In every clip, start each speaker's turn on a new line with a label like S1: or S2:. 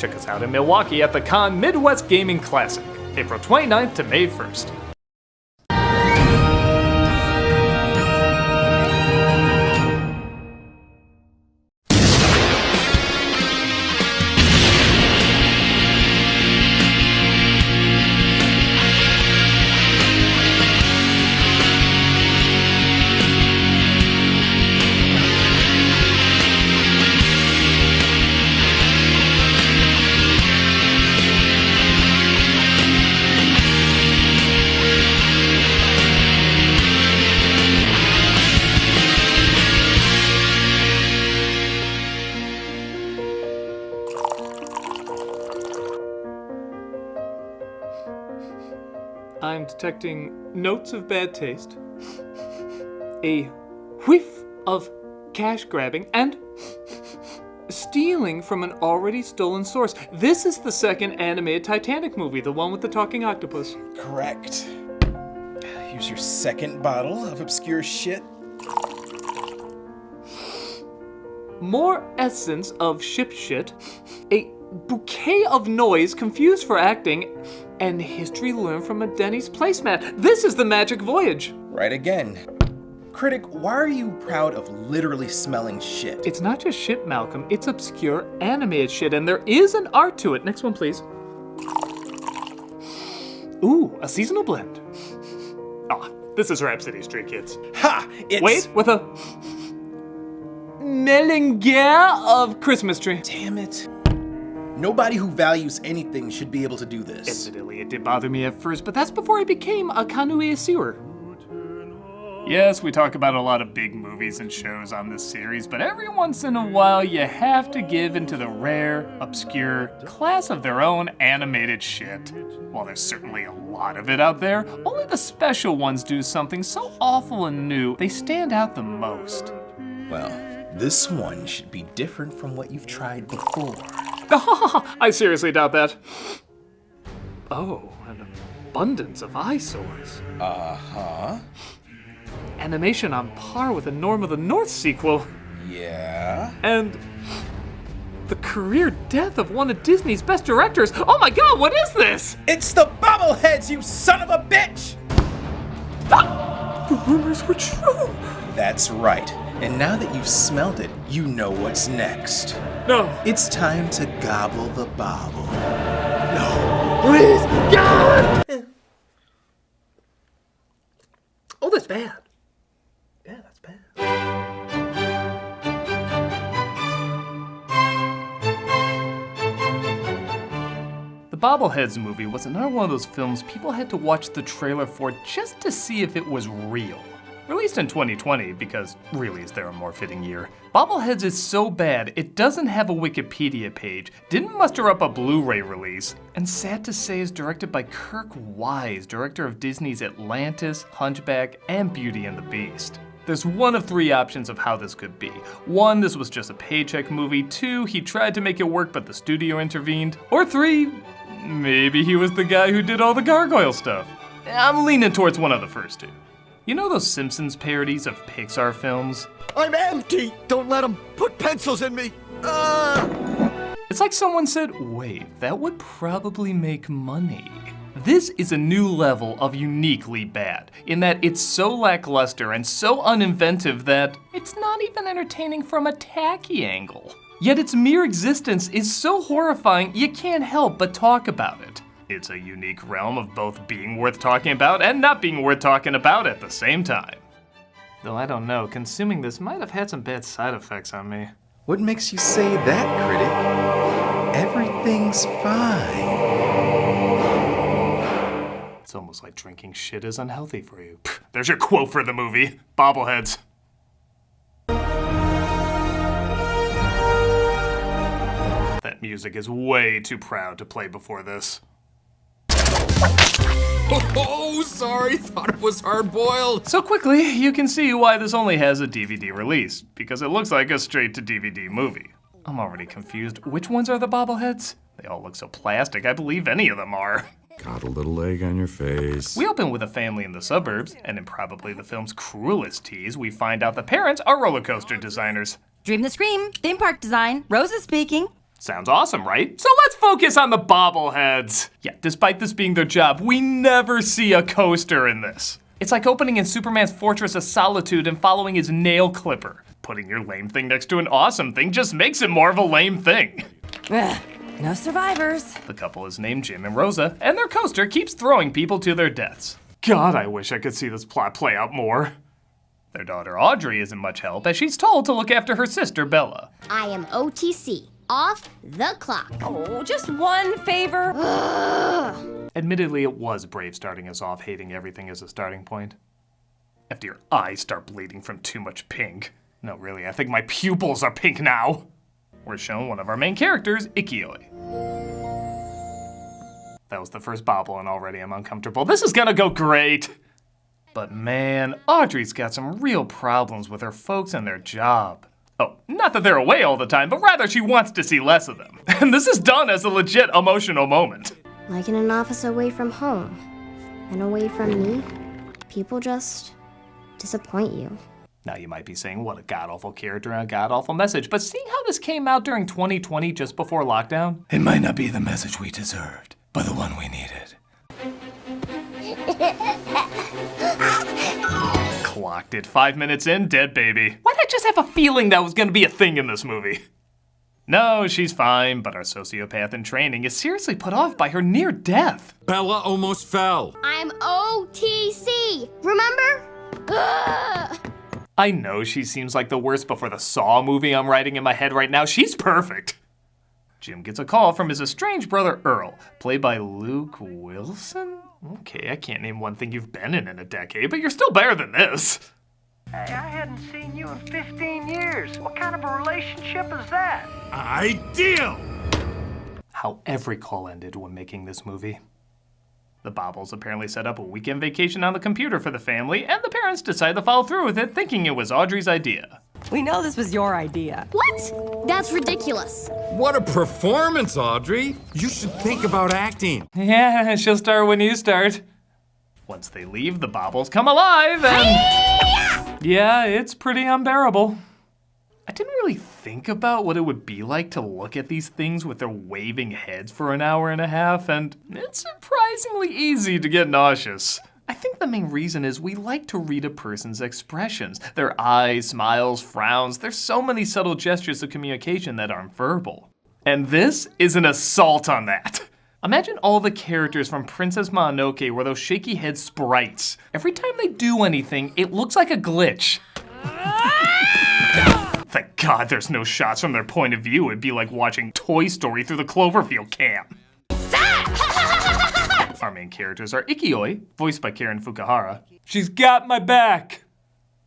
S1: check us out in Milwaukee at the Con Midwest Gaming Classic, April 29th to May 1st. I'm detecting notes of bad taste, a whiff of cash grabbing, and stealing from an already stolen source. This is the second animated Titanic movie, the one with the talking octopus.
S2: Correct. Here's your second bottle of obscure shit.
S1: More essence of ship shit, a bouquet of noise confused for acting, and history learned from a Denny's placemat. This is the magic voyage.
S2: Right again. Critic, why are you proud of literally smelling shit?
S1: It's not just shit, Malcolm. It's obscure animated shit, and there is an art to it. Next one, please. Ooh, a seasonal blend. Ah, this is Rhapsody, Stray Kids.
S2: Ha! It's...
S1: Wait, with a melange of Christmas tree.
S2: Damn it. Nobody who values anything should be able to do this.
S1: Admittedly, it did bother me at first, but that's before I became a connoisseur. Yes, we talk about a lot of big movies and shows on this series, but every once in a while you have to give into the rare, obscure, class of their own animated shit. While there's certainly a lot of it out there, only the special ones do something so awful and new, they stand out the most.
S2: Well, this one should be different from what you've tried before.
S1: I seriously doubt that. Oh, an abundance of eyesores.
S2: Uh-huh.
S1: Animation on par with a Norm of the North sequel.
S2: Yeah?
S1: And the career death of one of Disney's best directors. Oh my god, what is this?
S2: It's the Bobbleheads, you son of a bitch!
S1: The rumors were true.
S2: That's right. And now that you've smelled it, you know what's next.
S1: No.
S2: It's time to gobble the bobble.
S1: No. Please, God! Oh, that's bad. Yeah, that's bad. The Bobbleheads movie was another one of those films people had to watch the trailer for just to see if it was real. Released in 2020, because really is there a more fitting year. Bobbleheads is so bad, it doesn't have a Wikipedia page, didn't muster up a Blu-ray release, and sad to say is directed by Kirk Wise, director of Disney's Atlantis, Hunchback, and Beauty and the Beast. There's one of three options of how this could be. One, this was just a paycheck movie. Two, he tried to make it work but the studio intervened. Or three, maybe he was the guy who did all the gargoyle stuff. I'm leaning towards one of the first two. You know those Simpsons parodies of Pixar films?
S3: I'm empty! Don't let them put pencils in me!
S1: It's like someone said, wait, that would probably make money. This is a new level of uniquely bad, in that it's so lackluster and so uninventive that it's not even entertaining from a tacky angle. Yet its mere existence is so horrifying you can't help but talk about it. It's a unique realm of both being worth talking about and not being worth talking about at the same time. Though I don't know, consuming this might have had some bad side effects on me.
S2: What makes you say that, Critic? Everything's fine.
S1: It's almost like drinking shit is unhealthy for you. There's your quote for the movie, Bobbleheads. That music is way too proud to play before this.
S3: Oh, sorry, thought it was hard-boiled.
S1: So quickly, you can see why this only has a DVD release, because it looks like a straight-to-DVD movie. I'm already confused. Which ones are the Bobbleheads? They all look so plastic, I believe any of them are.
S4: Got a little egg on your face.
S1: We open with a family in the suburbs, and in probably the film's cruelest tease, we find out the parents are roller coaster designers.
S5: Dream the Scream, theme park design, Rosa speaking.
S1: Sounds awesome, right? So let's focus on the bobbleheads. Yeah, despite this being their job, we never see a coaster in this. It's like opening in Superman's Fortress of Solitude and following his nail clipper. Putting your lame thing next to an awesome thing just makes it more of a lame thing.
S5: No survivors.
S1: The couple is named Jim and Rosa, and their coaster keeps throwing people to their deaths. God, I wish I could see this plot play out more. Their daughter Audrey isn't much help, as she's told to look after her sister Bella.
S6: I am OTC, off the clock.
S5: Oh, just one favor.
S1: Admittedly, it was brave starting us off hating everything as a starting point. After your eyes start bleeding from too much pink. No, really, I think my pupils are pink now. We're shown one of our main characters, Ikkyoi. That was the first bobble and already I'm uncomfortable. This is gonna go great. But man, Audrey's got some real problems with her folks and their job. Oh, not that they're away all the time, but rather she wants to see less of them. And this is done as a legit emotional moment.
S6: Like in an office away from home and away from me, people just disappoint you.
S1: Now you might be saying, what a god-awful character and a god-awful message, but seeing how this came out during 2020 just before lockdown,
S7: It might not be the message we deserved, but the one we needed.
S1: clocked it 5 minutes in, dead baby. Why'd I just have a feeling that was gonna be a thing in this movie? No, she's fine, but our sociopath in training is seriously put off by her near death.
S3: Bella almost fell.
S6: I'm OTC, remember? Ugh.
S1: I know she seems like the worst, but for the Saw movie I'm writing in my head right now, she's perfect. Jim gets a call from his estranged brother Earl, played by Luke Wilson? Okay, I can't name one thing you've been in a decade, but you're still better than this.
S8: Hey, I hadn't seen you in 15 years. What kind of a relationship is that?
S3: Ideal!
S1: How every call ended when making this movie. The Bobbles apparently set up a weekend vacation on the computer for the family, and the parents decided to follow through with it, thinking it was Audrey's idea.
S5: We know this was your idea.
S6: What? That's ridiculous.
S3: What a performance, Audrey! You should think about acting.
S1: Yeah, she'll start when you start. Once they leave, the Bobbles come alive, and yeah, it's pretty unbearable. I didn't really think about what it would be like to look at these things with their waving heads for an hour and a half, and it's surprisingly easy to get nauseous. I think the main reason is we like to read a person's expressions. Their eyes, smiles, frowns. There's so many subtle gestures of communication that aren't verbal. And this is an assault on that. Imagine all the characters from Princess Mononoke were those shaky head sprites. Every time they do anything, it looks like a glitch. Thank God there's no shots from their point of view. It'd be like watching Toy Story through the Cloverfield cam. Our main characters are Ikkyoi, voiced by Karen Fukuhara. She's got my back.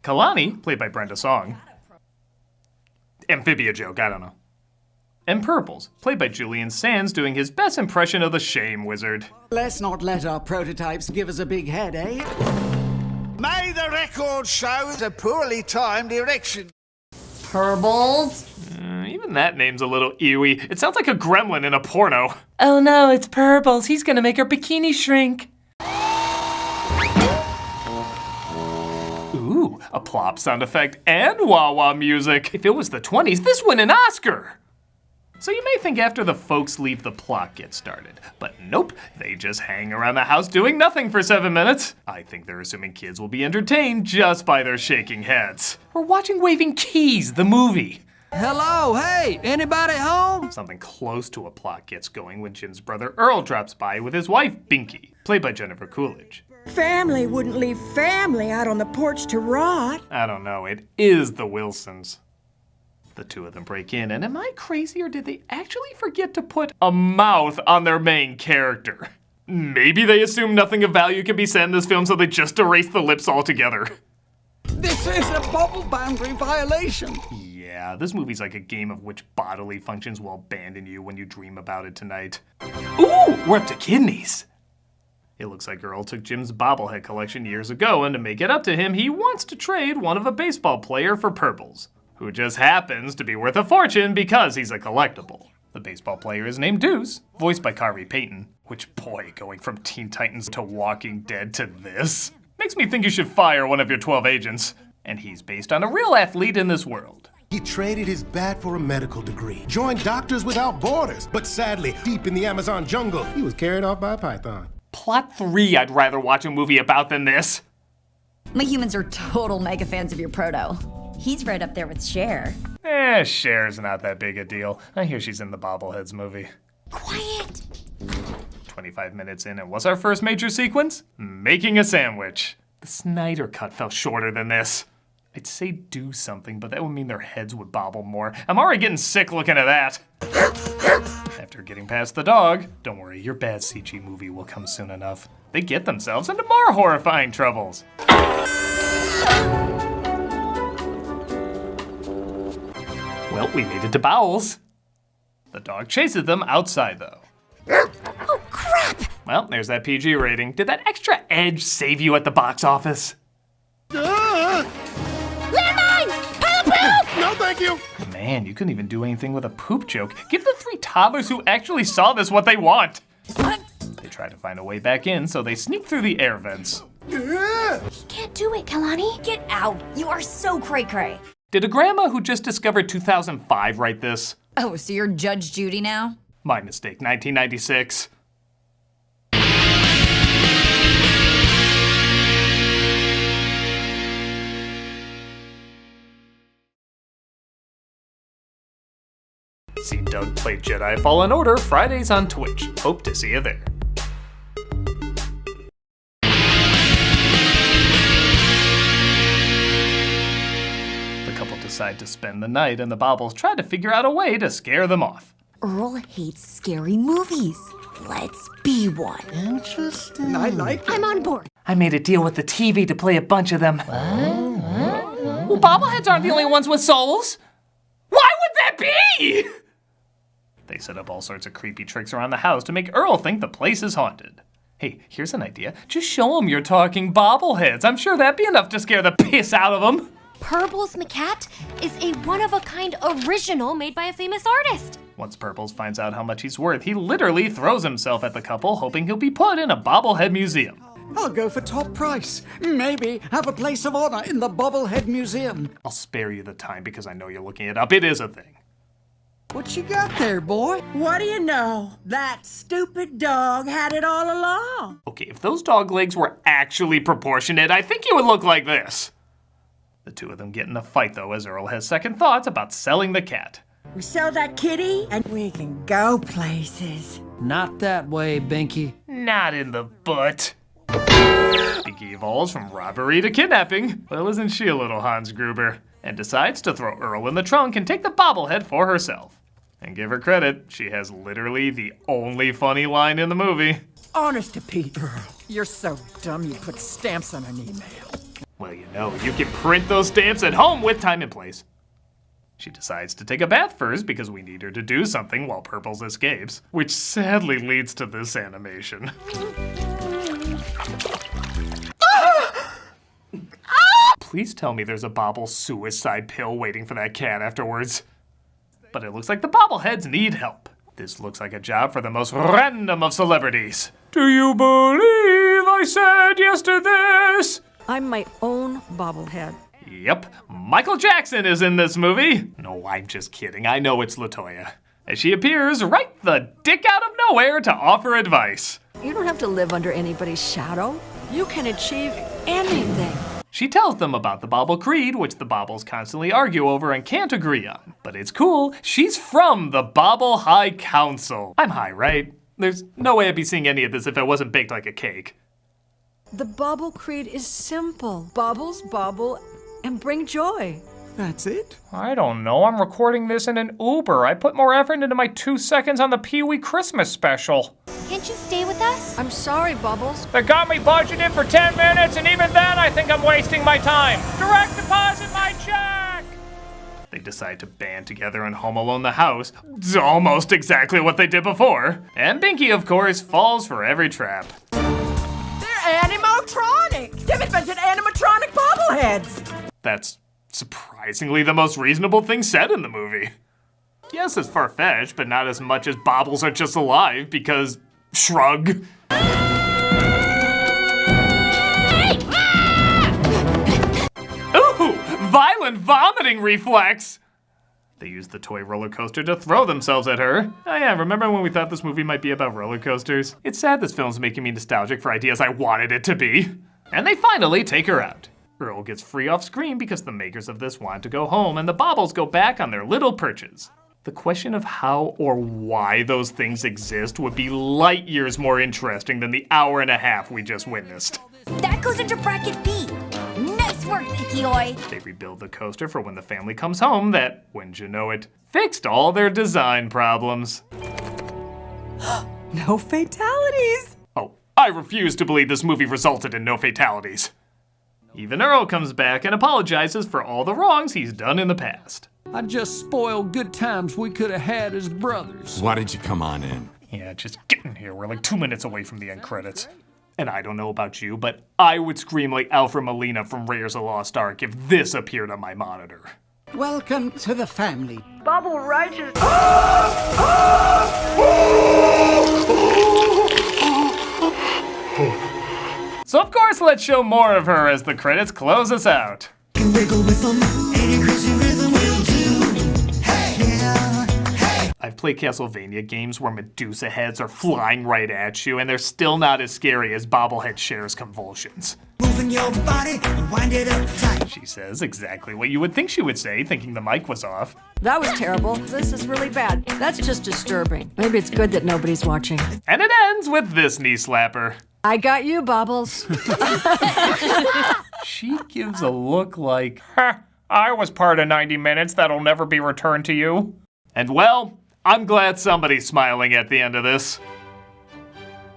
S1: Kalani, played by Brenda Song. Amphibia joke, I don't know. And Purples, played by Julian Sands, doing his best impression of the Shame Wizard.
S9: Let's not let our prototypes give us a big head, eh?
S10: May the record show a poorly timed erection.
S6: Purbles.
S1: Even that name's a little ewy. It sounds like a gremlin in a porno.
S5: Oh no, it's Purples. He's gonna make her bikini shrink.
S1: Ooh, a plop sound effect and wah-wah music. If it was the 20s, this won an Oscar. So you may think after the folks leave, the plot gets started. But nope, they just hang around the house doing nothing for 7 minutes. I think they're assuming kids will be entertained just by their shaking heads. We're watching Waving Keys, the movie.
S9: Hello, hey, anybody home?
S1: Something close to a plot gets going when Jim's brother Earl drops by with his wife, Binky, played by Jennifer Coolidge.
S11: Family wouldn't leave family out on the porch to rot.
S1: I don't know, it is the Wilsons. The two of them break in, and am I crazy or did they actually forget to put a mouth on their main character? Maybe they assume nothing of value can be said in this film, so they just erase the lips altogether.
S9: This is a bubble boundary violation.
S1: Yeah, this movie's like a game of which bodily functions will abandon you when you dream about it tonight. Ooh, we're up to kidneys. It looks like Earl took Jim's bobblehead collection years ago, and to make it up to him, he wants to trade one of a baseball player for Purples, who just happens to be worth a fortune because he's a collectible. The baseball player is named Deuce, voiced by Kari Payton, which boy, going from Teen Titans to Walking Dead to this makes me think you should fire one of your 12 agents. And he's based on a real athlete in this world.
S12: He traded his bat for a medical degree, joined Doctors Without Borders, but sadly, deep in the Amazon jungle, he was carried off by a python.
S1: Plot 3 I'd rather watch a movie about than this.
S13: My humans are total mega fans of your proto. He's right up there with Cher.
S1: Cher's not that big a deal. I hear she's in the Bobbleheads movie.
S6: Quiet!
S1: 25 minutes in, and what's our first major sequence? Making a sandwich. The Snyder Cut fell shorter than this. I'd say do something, but that would mean their heads would bobble more. I'm already getting sick looking at that. After getting past the dog, don't worry, your bad CG movie will come soon enough. They get themselves into more horrifying troubles. Well, we made it to Bowles. The dog chases them outside, though.
S6: Oh, crap!
S1: Well, there's that PG rating. Did that extra edge save you at the box office?
S6: Landmine! Pile of poop!
S12: No, thank you!
S1: Man, you couldn't even do anything with a poop joke. Give the 3 toddlers who actually saw this what they want. They try to find a way back in, so they sneak through the air vents.
S6: He can't do it, Kalani.
S13: Get out! You are so cray-cray.
S1: Did a grandma who just discovered 2005 write this?
S13: Oh, so you're Judge Judy now?
S1: My mistake, 1996. See Doug play Jedi Fallen Order Fridays on Twitch. Hope to see you there. The couple decide to spend the night, and the Bobbles try to figure out a way to scare them off.
S11: Earl hates scary movies. Let's be one.
S9: Interesting. I like it.
S6: I'm on board.
S5: I made a deal with the TV to play a bunch of them. Well, bobbleheads aren't the only ones with souls.
S1: Why would that be? They set up all sorts of creepy tricks around the house to make Earl think the place is haunted. Hey, here's an idea. Just show him you're talking bobbleheads. I'm sure that'd be enough to scare the piss out of them.
S6: Purple's Macat is a one-of-a-kind original made by a famous artist.
S1: Once Purples finds out how much he's worth, he literally throws himself at the couple, hoping he'll be put in a bobblehead museum.
S9: I'll go for top price. Maybe have a place of honor in the Bobblehead Museum.
S1: I'll spare you the time because I know you're looking it up. It is a thing.
S9: What you got there, boy?
S11: What do you know? That stupid dog had it all along.
S1: Okay, if those dog legs were actually proportionate, I think he would look like this. The two of them get in a fight, though, as Earl has second thoughts about selling the cat.
S11: We sell that kitty and we can go places.
S3: Not that way, Binky.
S1: Not in the butt. Binky evolves from robbery to kidnapping. Well, isn't she a little Hans Gruber? And decides to throw Earl in the trunk and take the bobblehead for herself. And give her credit, she has literally the only funny line in the movie.
S9: Honest to Pete, Earl, you're so dumb you put stamps on an email.
S1: Well, you know, you can print those stamps at home with time and place. She decides to take a bath first because we need her to do something while Purples escapes, which sadly leads to this animation. Please tell me there's a Bobble suicide pill waiting for that cat afterwards. But it looks like the Bobbleheads need help. This looks like a job for the most random of celebrities. Do you believe I said yes to this?
S11: I'm my own bobblehead.
S1: Yep, Michael Jackson is in this movie. No, I'm just kidding. I know it's LaToya. As she appears right the dick out of nowhere to offer advice.
S11: You don't have to live under anybody's shadow. You can achieve anything.
S1: She tells them about the Bobble Creed, which the Bobbles constantly argue over and can't agree on. But it's cool, she's from the Bobble High Council. I'm high, right? There's no way I'd be seeing any of this if it wasn't baked like a cake.
S11: The Bobble Creed is simple. Bobbles, bobble, and bring joy.
S9: That's it?
S1: I don't know, I'm recording this in an Uber. I put more effort into my 2 seconds on the Pee-wee Christmas special.
S6: Can't you stay with us?
S11: I'm sorry, Bubbles.
S1: They got me budgeted for 10 minutes, and even then I think I'm wasting my time. Direct deposit my check! They decide to band together and home alone the house. It's almost exactly what they did before. And Binky, of course, falls for every trap.
S11: They're animatronic! They've invented animatronic bobbleheads!
S1: That's surprisingly the most reasonable thing said in the movie. Yes, it's far-fetched, but not as much as Bobbles are just alive, because... shrug. Ooh! Violent vomiting reflex! They use the toy roller coaster to throw themselves at her. Oh yeah, remember when we thought this movie might be about roller coasters? It's sad this film's making me nostalgic for ideas I wanted it to be. And they finally take her out. Earl gets free off screen because the makers of this want to go home and the Bobbles go back on their little perches. The question of how or why those things exist would be light years more interesting than the hour and a half we just witnessed.
S13: That goes into bracket B. Nice work, Nicky-Oi.
S1: They rebuild the coaster for when the family comes home that, wouldn't you know it, fixed all their design problems.
S11: No fatalities.
S1: Oh, I refuse to believe this movie resulted in no fatalities. Even Earl comes back and apologizes for all the wrongs he's done in the past.
S3: I just spoiled good times we could have had as brothers.
S4: Why didn't you come on in?
S1: Yeah, just get in here. We're like 2 minutes away from the end credits. And I don't know about you, but I would scream like Alfred Molina from Raiders of the Lost Ark if this appeared on my monitor.
S9: Welcome to the family.
S8: Bobble righteous.
S1: So of course, let's show more of her as the credits close us out. I've played Castlevania games where Medusa heads are flying right at you, and they're still not as scary as Bobblehead Cher's convulsions.
S14: Moving your body, wind it up tight.
S1: She says exactly what you would think she would say, thinking the mic was off.
S11: That was terrible. This is really bad. That's just disturbing. Maybe it's good that nobody's watching.
S1: And it ends with this knee slapper.
S11: I got you, Bobbles.
S1: She gives a look like, I was part of 90 minutes that'll never be returned to you. And well, I'm glad somebody's smiling at the end of this.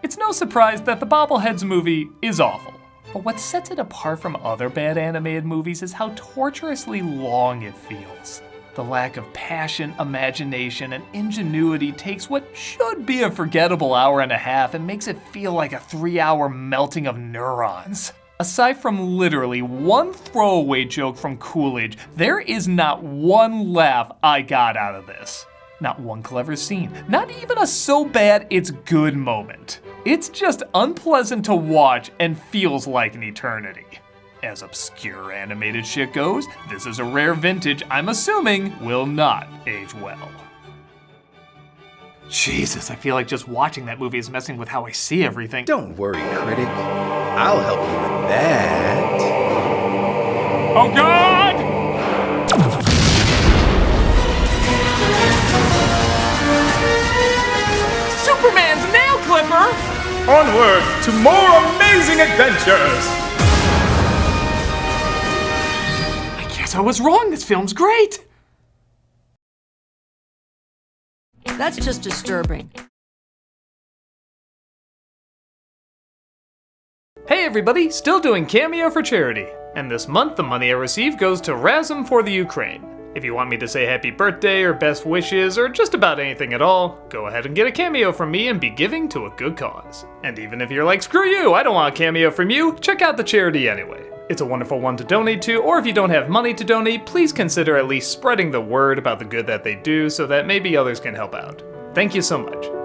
S1: It's no surprise that the Bobbleheads movie is awful, but what sets it apart from other bad animated movies is how torturously long it feels. The lack of passion, imagination, and ingenuity takes what should be a forgettable hour and a half and makes it feel like a 3-hour melting of neurons. Aside from literally one throwaway joke from Coolidge, there is not one laugh I got out of this. Not one clever scene, not even a so bad it's good moment. It's just unpleasant to watch and feels like an eternity. As obscure animated shit goes, this is a rare vintage I'm assuming will not age well. Jesus, I feel like just watching that movie is messing with how I see everything.
S2: Don't worry, Critic. I'll help you with that.
S1: Oh God! Superman's nail clipper!
S15: Onward to more amazing adventures!
S1: I guess I was wrong. This film's great.
S11: That's just disturbing.
S1: Hey everybody, still doing Cameo for charity. And this month the money I receive goes to Razum for the Ukraine. If you want me to say happy birthday or best wishes or just about anything at all, go ahead and get a cameo from me and be giving to a good cause. And even if you're like, screw you, I don't want a cameo from you, check out the charity anyway. It's a wonderful one to donate to, or if you don't have money to donate, please consider at least spreading the word about the good that they do so that maybe others can help out. Thank you so much.